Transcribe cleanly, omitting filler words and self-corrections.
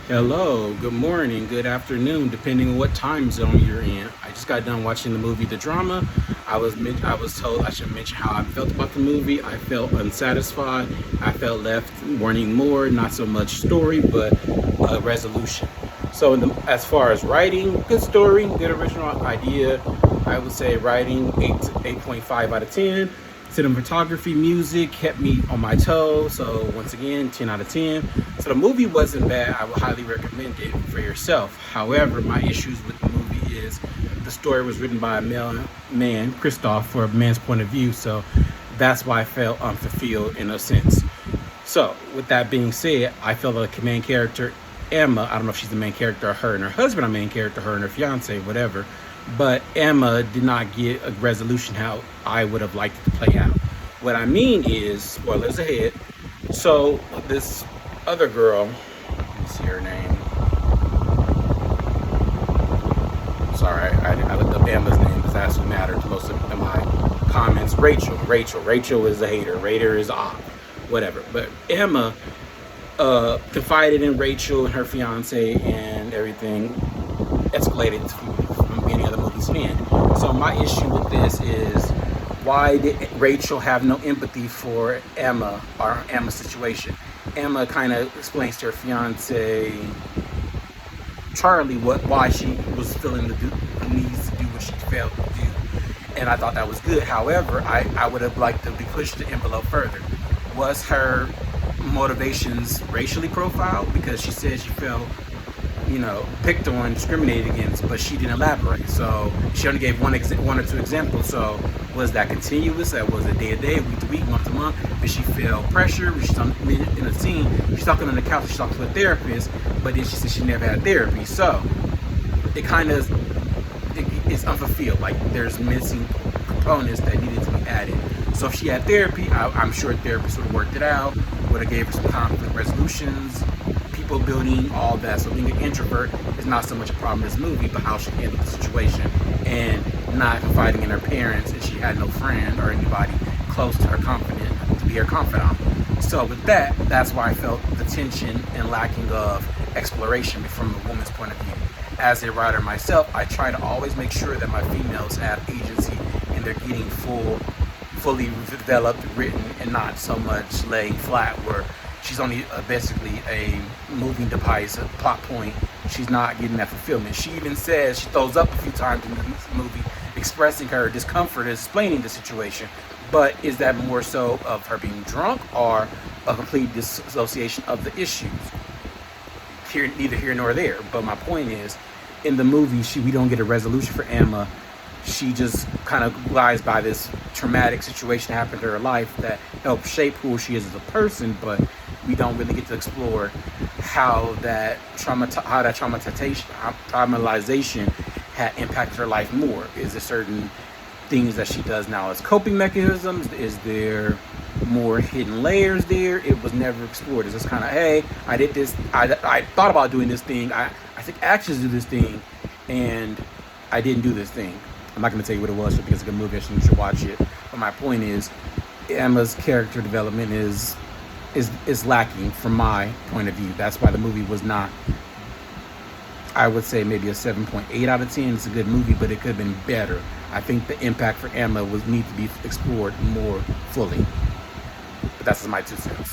Hello, good morning, good afternoon, depending on what time zone you're in. I just got done watching the movie The Drama. I was told I should mention how I felt about the movie. I felt unsatisfied. I felt left wanting more, not so much story, but resolution. So, as far as writing, good story, good original idea. I would say writing 8.5 out of 10. Cinematography, music kept me on my toes. So once again, 10 out of 10. So the movie wasn't bad. I would highly recommend it for yourself. However, my issues with the movie is the story was written by a male man, Christoph, for a man's point of view. So that's why I felt unfulfilled in a sense. So with that being said, I felt like the main character, Emma, I don't know if she's the main character or her and her husband are main character, her and her fiance, whatever. But Emma did not get a resolution how I would have liked it to play out. What I mean is, spoilers ahead. So this other girl, let me see her name. Sorry, I looked up Emma's name because that's who mattered to most of my comments. Rachel is a hater. Raider is off. Whatever. But Emma confided in Rachel and her fiance, and everything escalated from any other movie's fan. So my issue with this is, why did Rachel have no empathy for Emma or Emma's situation? Emma kind of explains to her fiance Charlie why she was feeling the needs to do what she felt to do, and I thought that was good. However, I would have liked to be pushed the envelope further. Was her motivations racially profiled? Because she said she felt, picked on, discriminated against, but she didn't elaborate. So she only gave one or two examples. So was that continuous? That was it day to day, week to week, month to month? Did she feel pressure? Was she in a scene? She's talking on the couch. She's talking to a therapist, but then she said she never had therapy. So it kind of it's unfulfilled. Like there's missing components that needed to be added. So if she had therapy, I'm sure a therapist would have worked it out, would have gave her some conflict resolutions, people building, all that. So being an introvert is not so much a problem in this movie, but how she handled the situation and not confiding in her parents, and she had no friend or anybody close to her confident to be her confidant. So with that, that's why I felt the tension and lacking of exploration from a woman's point of view. As a writer myself, I try to always make sure that my females have agency and they're getting fully developed, written, and not so much laying flat where she's only basically a moving device, a plot point. She's not getting that fulfillment. She even says, she throws up a few times in the movie, expressing her discomfort, explaining the situation. But is that more so of her being drunk or a complete dissociation of the issues? Neither here nor there. But my point is, in the movie, we don't get a resolution for Emma. She just kind of glides by this traumatic situation that happened in her life that helped shape who she is as a person, but we don't really get to explore how that traumatization had impacted her life more. Is there certain things that she does now as coping mechanisms? Is there more hidden layers there? It was never explored. It's just kind of, hey, I did this, I thought about doing this thing, I took actions to do this thing, and I didn't do this thing. I'm not going to tell you what it was because it's a good movie, you should watch it. But my point is, Emma's character development is lacking from my point of view. That's why the movie was not, I would say, maybe a 7.8 out of 10. It's a good movie, but it could have been better. I think the impact for Emma need to be explored more fully. But that's my 2 cents.